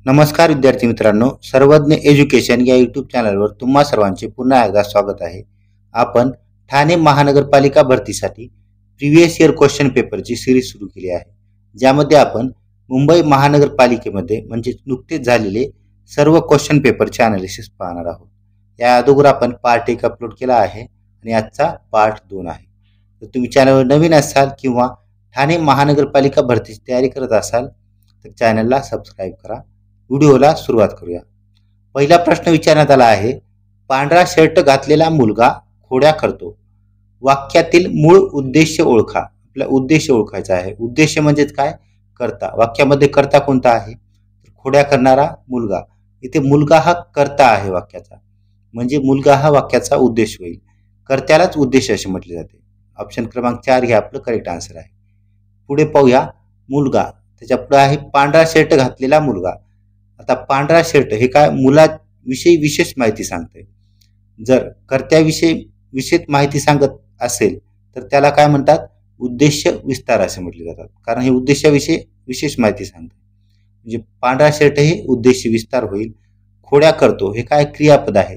नमस्कार विद्यार्थी मित्रांनो, सर्वज्ञ एज्युकेशन या यूट्यूब चॅनलवर तुम्हा सर्वांचे पुन्हा एकदा स्वागत आहे. आपण ठाणे महानगरपालिका भरतीसाठी प्रिव्हियस इयर क्वेश्चन पेपरची सिरीज सुरू केली आहे, ज्यामध्ये आपण मुंबई महानगरपालिकेमध्ये म्हणजे नुकतेच झालेले सर्व क्वेश्चन पेपरचे अनालिसिस पाहणार आहोत. या अगोदर आपण पार्ट 1 अपलोड केला आहे आणि आजचा पार्ट 2 आहे. तर तुम्ही चॅनलवर नवीन असाल किंवा ठाणे महानगरपालिका भरतीची तयारी करत असाल तर चॅनलला सबस्क्राईब करा. व्हिडिओला सुरुवात करूया. पहिला प्रश्न विचारण्यात आला आहे, पांढरा शर्ट घातलेला मुलगा खोड्या करतो. वाक्यातील मूळ उद्देश ओळखा. आपला उद्देश ओळखायचा आहे. उद्देश म्हणजेच काय? कर्ता. वाक्यामध्ये कर्ता कोणता आहे? खोड्या करणारा मुलगा. इथे मुलगा हा कर्ता आहे वाक्याचा, म्हणजे मुलगा हा वाक्याचा उद्देश होईल. कर्त्यालाच उद्देश असे म्हटले जाते. ऑप्शन क्रमांक 4 हे आपलं करेक्ट आन्सर आहे. पुढे पाहूया. मुलगा, त्याच्या पुढे आहे पांढरा शर्ट घातलेला मुलगा. आता पांढरा शर्ट हे काय? मुलाविषयी विशेष माहिती सांगते. जर कर्त्याविषयी विशेष माहिती सांगत असेल तर त्याला काय म्हणतात? उद्देश विस्तार असे म्हटले जातात, कारण हे उद्देशाविषयी विशेष माहिती सांगते. म्हणजे पांढरा शर्ट हे उद्देश विस्तार होईल. खोड्या करतो हे काय? क्रियापद आहे.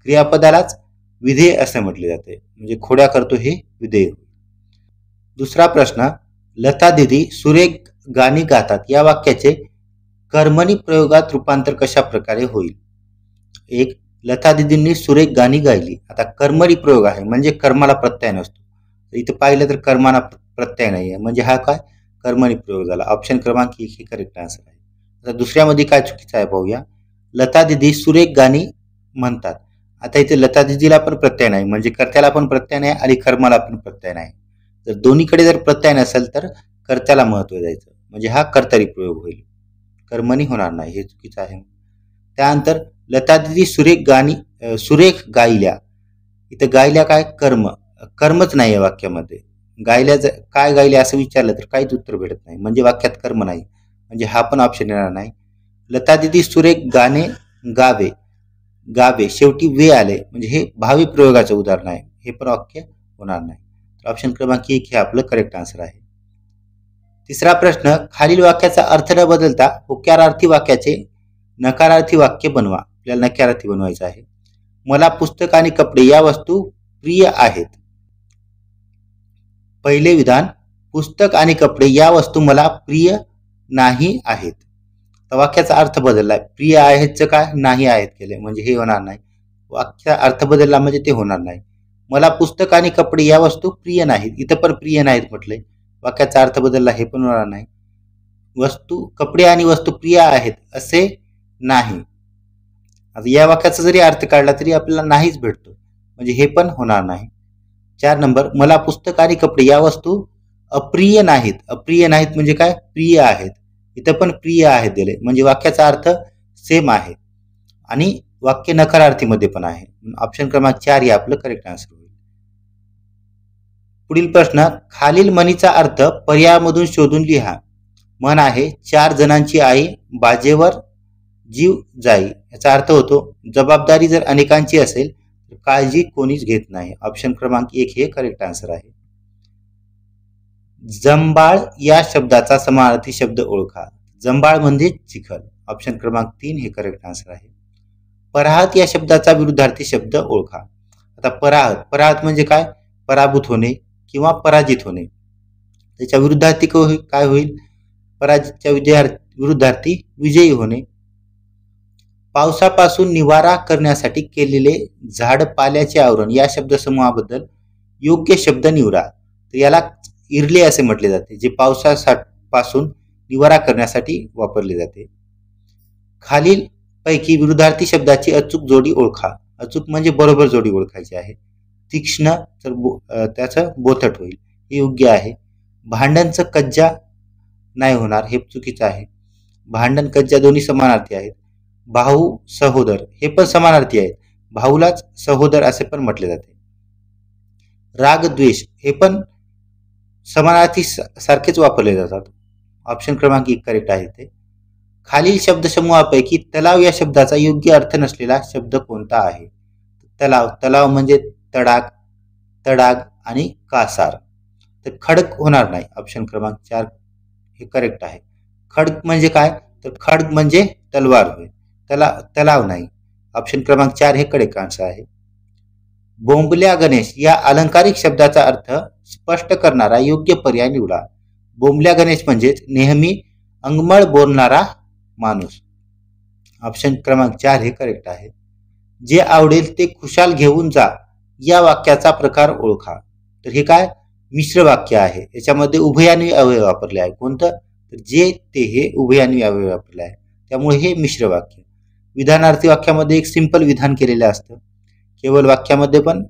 क्रियापदालाच विधेय असे म्हटले जाते, म्हणजे खोड्या करतो हे विधेय होईल. दुसरा प्रश्न, लता दीदी सुरेख गाणी गातात या वाक्याचे कर्मणी प्रयोगात रूपांतर कशा प्रकारे होईल? एक, लता दीदींनी सुरेख गाणी गायली. आता कर्मणी प्रयोग आहे म्हणजे कर्माला प्रत्यय नसतो. इथे पाहिलं तर कर्माला प्रत्यय नाही आहे, म्हणजे हा काय? कर्मणी प्रयोग झाला. ऑप्शन क्रमांक 1 हे करेक्ट आन्सर आहे. आता दुसऱ्यामध्ये काय चुकीचं आहे पाहूया. लता दीदी सुरेख गाणी म्हणतात. आता इथे लता दीदीला पण प्रत्यय नाही, म्हणजे कर्त्याला पण प्रत्यय नाही आणि कर्माला पण प्रत्यय नाही. जर दोन्हीकडे जर प्रत्यय नसेल तर कर्त्याला महत्व द्यायचं, म्हणजे हा कर्तरी प्रयोग होईल. कर्मणी होणार नाही, हे चुकीचं आहे. त्यानंतर लता दीदी सुरेख गायल्या. इथं गायल्या काय? कर्म. कर्मच नाही आहे वाक्यामध्ये. गायल्या काय गायल्या असं विचारलं तर काहीच उत्तर भेटत नाही, म्हणजे वाक्यात कर्म नाही, म्हणजे हा पण ऑप्शन येणार नाही. लता दीदी सुरेख गाणे गावे शेवटी वे आले, म्हणजे हे भावी प्रयोगाचं उदाहरण आहे, हे पण वाक्य होणार नाही. ऑप्शन क्रमांक 1 हे आपलं करेक्ट आन्सर आहे. तिसरा प्रश्न, खालील वाक्याचा अर्थ न बदलता होकारार्थी वाक्याचे नकारार्थी वाक्य बनवा. आपल्याला नकारार्थी बनवायचं आहे. मला पुस्तक आणि कपडे या वस्तू प्रिय आहेत. पहिले विधान, पुस्तक आणि कपडे या वस्तू मला प्रिय नाही आहेत. तर वाक्याचा अर्थ बदललाय. प्रिय आहेतचं काय? नाही आहेत केले, म्हणजे हे होणार नाही. वाक्याचा अर्थ बदलला म्हणजे ते होणार नाही. मला पुस्तक आणि कपडे या वस्तू प्रिय नाहीत. इथं पण प्रिय नाहीत म्हटले, वाक्याचा अर्थ बदलला, हे पण होणार नाही. कपडे आणि वस्तू प्रिय आहेत असे नाही. आता या वाक्याचा जरी अर्थ काढला तरी आपल्याला नाहीच भेटतो, म्हणजे हे पण होणार नाही. 4 नंबर, मला पुस्तक आणि कपडे या वस्तू अप्रिय नाहीत. अप्रिय नाहीत म्हणजे काय? प्रिय आहेत. इथं पण प्रिय आहेत दिले, म्हणजे वाक्याचा अर्थ सेम आहे आणि वाक्य नकारार्थीमध्ये पण आहे. ऑप्शन क्रमांक 4 हे आपलं करेक्ट आन्सर होईल. पुढील प्रश्न, खालील म्हणीचा अर्थ पर्यायामधून शोधून लिहा. म्हण आहे, 4 जणांची आई बाजेवर जीव जाई. याचा अर्थ होतो, जबाबदारी जर अनेकांची असेल तर काळजी कोणीच घेत नाही. ऑप्शन क्रमांक 1 हे करेक्ट आन्सर आहे. जंबाळ या शब्दाचा समानार्थी शब्द ओळखा. जंबाळ म्हणजे चिखल. ऑप्शन क्रमांक 3 हे करेक्ट आन्सर आहे. पराहत या शब्दाचा विरुद्धार्थी शब्द ओळखा. आता पराहत म्हणजे काय? पराभूत होणे किंवा पराजित होणे. त्याच्या विरुद्धार्थी काय होईल? पराजितच्या विरुद्धार्थी विजयी होणे. पावसापासून निवारा करण्यासाठी केलेले झाडपाल्याचे आवरण या शब्दसमूहाबद्दल योग्य शब्द निवडा. तर याला इरले असे म्हटले जाते, जे पावसापासून निवारा करण्यासाठी वापरले जाते. खालील पैकी विरुद्धार्थी शब्दाची अचूक जोडी ओळखा. अचूक म्हणजे बरोबर जोडी ओळखायची आहे. तीक्ष्ण तर त्याचं बोथट होईल, हे योग्य आहे. भांडणचं कज्जा नाही होणार, हे चुकीचं आहे. भांडण कज्जा दोन्ही समानार्थी आहेत. भाऊ सहोदर हे पण समानार्थी आहेत. भाऊलाच सहोदर असे पण म्हटले जाते. राग द्वेष हे पण समानार्थी सारखेच वापरले जातात. ऑप्शन क्रमांक 1 करेक्ट आहे ते. खालील शब्दसमूहापैकी तलाव या शब्दाचा योग्य अर्थ नसलेला शब्द कोणता आहे? तलाव म्हणजे तडाग आणि कासार. तर खडक होणार नाही. ऑप्शन क्रमांक 4 हे करेक्ट आहे. खडक म्हणजे काय? तर खड्ग म्हणजे तलवार होय, तलाव नाही. ऑप्शन क्रमांक 4 हे करेक्ट आन्सर आहे. बोंबल्या गणेश या अलंकारिक शब्दाचा अर्थ स्पष्ट करणारा योग्य पर्याय निवडा. बोंबल्या गणेश म्हणजेच नेहमी अंगमळ बोलणारा माणूस. ऑप्शन क्रमांक 4 हे करेक्ट आहे. जे आवडेल ते खुशाल घेऊन जा या वाक्याचा प्रकार ओळखा. तर हे काय मिश्र वाक्य आहे. याच्यामध्ये उभयान्वी अव्यय वापरले आहे. कोणतं तर जे ते हे उभयान्वी अव्यय वापरले आहे, त्यामुळे हे मिश्र वाक्य. विधानार्थी वाक्यामध्ये एक सिंपल विधान केलेलं असतं. केवळ वाक्यामध्ये पण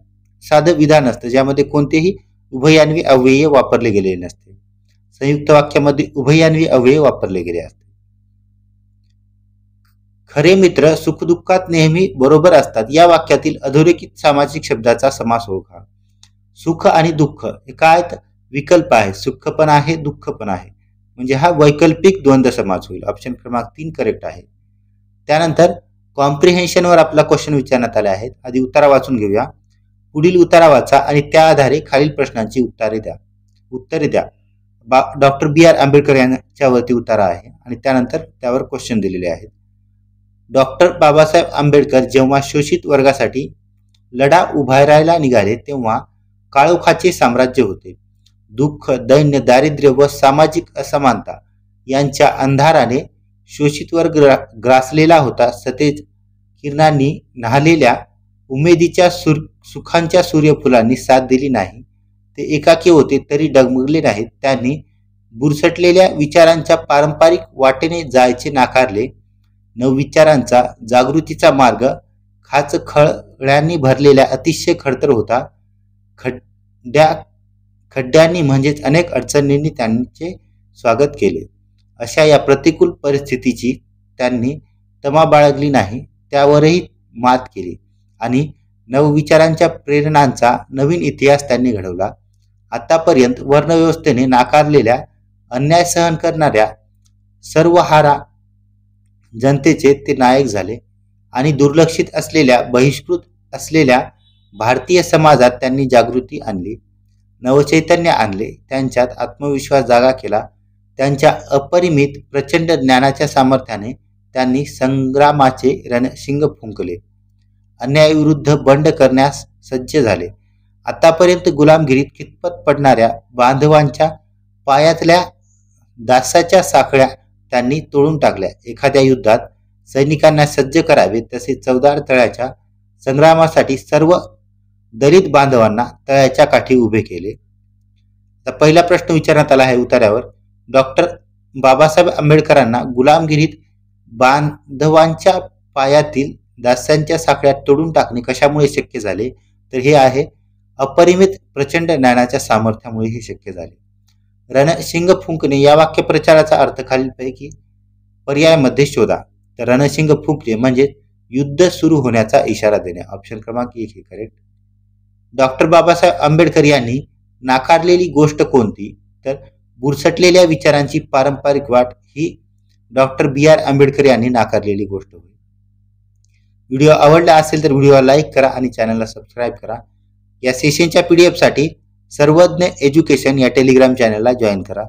साधं विधान असतं ज्यामध्ये कोणतेही उभयान्वी अव्यय वापरले गेलेले नसते. संयुक्त वाक्यामध्ये उभयान्वी अव्यय वापरले गेले असते. खरे मित्र सुखदुःखात नेहमी बरोबर असतात या वाक्यातील अधोरेखित सामाजिक शब्दाचा समास ओळखा. सुख आणि दुःख हे काय विकल्प आहे. सुख पण आहे, दुःख पण आहे, म्हणजे हा वैकल्पिक द्वंद्व समास होईल. ऑप्शन क्रमांक 3 करेक्ट आहे. त्यानंतर कॉम्प्रिहेन्शनवर आपला क्वेश्चन विचारण्यात आले आहेत. आधी उत्तरा वाचून घेऊया. पुढील उतारा वाचा आणि त्या आधारे खालील प्रश्नांची उत्तरे द्या. Doctor B.R. आंबेडकर यांच्यावरती उतारा आहे आणि त्यानंतर त्यावर क्वेश्चन दिलेले आहेत. डॉक्टर बाबासाहेब आंबेडकर जेव्हा शोषित वर्गासाठी लढा उभारायला निघाले तेव्हा काळोखाचे साम्राज्य होते. दुःख, दैन्य, दारिद्र्य व सामाजिक असमानता यांच्या अंधाराने शोषित वर्ग ग्रासलेला होता. सतेज किरणांनी न्हालेल्या उमेदीच्या सुखांच्या सूर्यफुलांनी साथ दिली नाही. ते एकाकी होते तरी डगमगले नाहीत. त्यांनी बुरसटलेल्या विचारांच्या पारंपरिक वाटेने जायचे नाकारले. नवविचारांचा जागृतीचा मार्ग खाचखळ्यांनी भरलेल्या अतिशय खडतर होता. खड्ड्यांनी म्हणजेच अनेक अडचणींनी त्यांचे स्वागत केले. अशा या प्रतिकूल परिस्थितीची त्यांनी तमा बाळगली नाही, त्यावरही मात केली आणि नवविचारांच्या प्रेरणांचा नवीन इतिहास त्यांनी घडवला. आतापर्यंत वर्णव्यवस्थेने नाकारलेल्या अन्याय सहन करणाऱ्या सर्वहारा जनतेचे ते नायक झाले आणि दुर्लक्षित असलेल्या, बहिष्कृत असलेल्या भारतीय समाजात त्यांनी जागृती आणली, नवचैतन्य आणले, त्यांच्यात आत्मविश्वास जागा केला. त्यांच्या अपरिमित प्रचंड ज्ञानाच्या सामर्थ्याने त्यांनी संग्रामाचे रणशिंग फुंकले, अन्यायाविरुद्ध बंड करण्यास सज्ज झाले. आतापर्यंत गुलामगिरीत खितपत पडणाऱ्या बांधवांच्या पायातल्या दासाच्या साखळ्या त्यांनी तोडून टाकल्या. एखाद्या युद्धात सैनिकांना सज्ज करावे तसे चवदार तळ्याच्या संग्रामासाठी सर्व दलित बांधवांना तळ्याच्या काठी उभे केले. तर पहिला प्रश्न विचारण्यात आला आहे उतार्यावर. डॉक्टर बाबासाहेब आंबेडकरांना गुलामगिरीत बांधवांच्या पायातील दास्यांच्या साखळ्या तोडून टाकणे कशामुळे शक्य झाले तर हे आहे अपरिमित प्रचंड ज्ञानाच्या सामर्थ्यामुळे हे शक्य झाले. रणशिंग फुंकणे या वाक्यप्रचाराचा अर्थ खालीलपैकी पर्यायामध्ये शोधा. तर रणशिंग फुंकणे म्हणजे युद्ध सुरू होण्याचा इशारा देणे. ऑप्शन क्रमांक 1 हे करेक्ट. डॉक्टर बाबासाहेब आंबेडकर यांनी नाकारलेली गोष्ट कोणती तर बुरसटलेल्या विचारांची पारंपरिक वाट ही डॉक्टर B.R. आंबेडकर यांनी नाकारलेली गोष्ट होती. व्हिडिओ आवडला असेल तर व्हिडिओला लाईक करा आणि चॅनलला सबस्क्राईब करा. या सेशनच्या PDF साठी सर्वज्ञ एज्युकेशन या टेलिग्राम चॅनलला जॉईन करा.